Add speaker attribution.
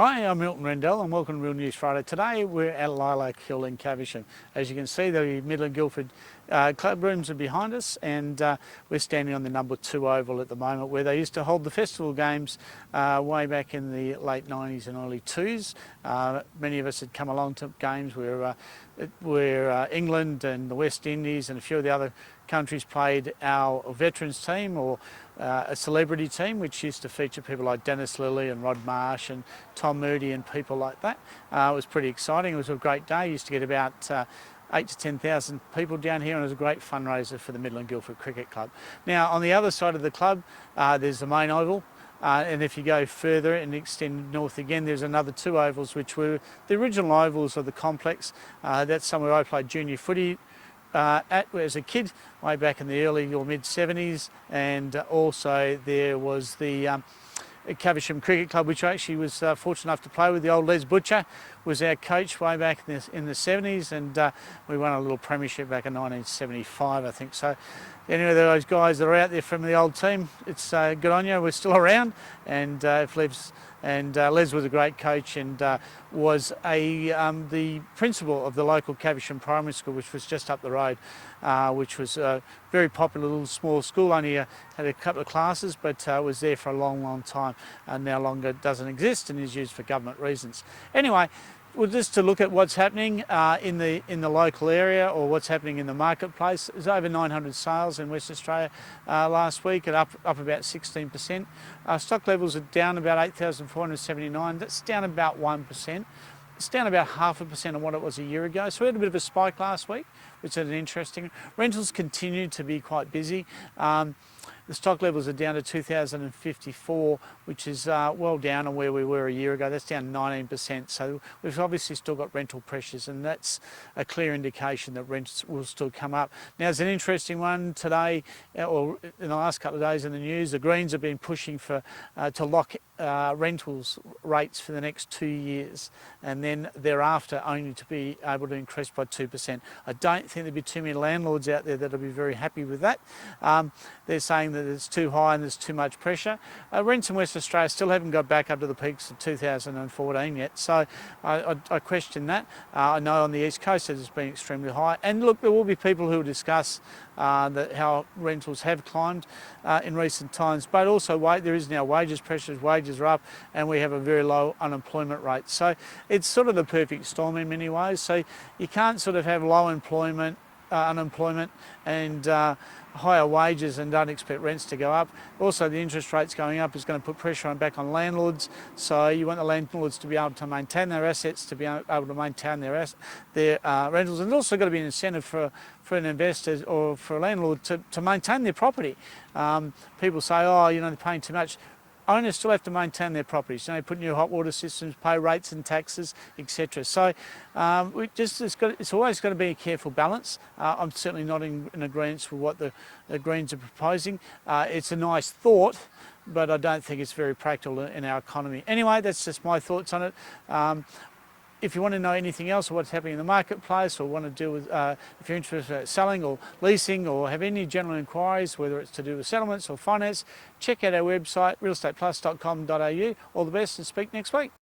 Speaker 1: Hi, I'm Milton Rendell and welcome to Real News Friday. Today we're at Lilac Hill in Caversham. As you can see, the Midland Guildford club rooms are behind us, and we're standing on the number 2 oval at the moment, where they used to hold the festival games way back in the late 90s and early 2000s. Many of us had come along to games where England and the West Indies and a few of the other countries played our veterans team or a celebrity team, which used to feature people like Dennis Lilly and Rod Marsh and Tom Moody and people like that. It was pretty exciting. It was a great day. Used to get about 8 to 10,000 people down here, and it was a great fundraiser for the Midland Guildford Cricket Club. Now, on the other side of the club, there's the main oval. And if you go further and extend north again, there's another 2 ovals, which were the original ovals of the complex. That's somewhere I played junior footy as a kid, way back in the early or mid 70s, and also there was the Caversham Cricket Club, which I actually was fortunate enough to play with. The old Les Butcher was our coach way back in the 70s, and we won a little premiership back in 1975, I think. So anyway, those guys that are out there from the old team, it's good on you. We're still around, and Les was a great coach and was the principal of the local Caversham Primary School, which was just up the road, which was a very popular little small school. Only had a couple of classes, but was there for a long, long time, and now longer doesn't exist and is used for government reasons. Anyway, well, just to look at what's happening in the local area, or what's happening in the marketplace. There's over 900 sales in Western Australia last week, and up about 16%. Stock levels are down about 8,479. That's down about 1%. It's down about 0.5% on what it was a year ago. So we had a bit of a spike last week, which is interesting. Rentals continue to be quite busy. The stock levels are down to 2,054, which is well down on where we were a year ago. That's down 19%. So we've obviously still got rental pressures, and that's a clear indication that rents will still come up. Now, there's an interesting one today, or in the last couple of days in the news. The Greens have been pushing for to lock rentals rates for the next 2 years, and then thereafter only to be able to increase by 2%. I don't think there'll be too many landlords out there that'll be very happy with that. They're saying that it's too high and there's too much pressure. Rents in West Australia still haven't got back up to the peaks of 2014 yet, so I question that. I know on the East Coast it has been extremely high, and look, there will be people who will discuss how rentals have climbed in recent times, but also there is now wages pressures, wages are up, and we have a very low unemployment rate. So it's sort of the perfect storm in many ways. So you can't sort of have low unemployment and higher wages and don't expect rents to go up. Also, the interest rates going up is going to put pressure back on landlords. So you want the landlords to be able to maintain their assets, to be able to maintain their rentals, and also got to be an incentive for an investor or for a landlord to maintain their property. People say, oh, they're paying too much. Owners still have to maintain their properties. Put new hot water systems, pay rates and taxes, etc. So it's always got to be a careful balance. I'm certainly not in agreement with what the Greens are proposing. It's a nice thought, but I don't think it's very practical in our economy. Anyway, that's just my thoughts on it. If you want to know anything else or what's happening in the marketplace, or want to deal with, if you're interested in selling or leasing, or have any general inquiries, whether it's to do with settlements or finance, check out our website, realestateplus.com.au. All the best, and speak next week.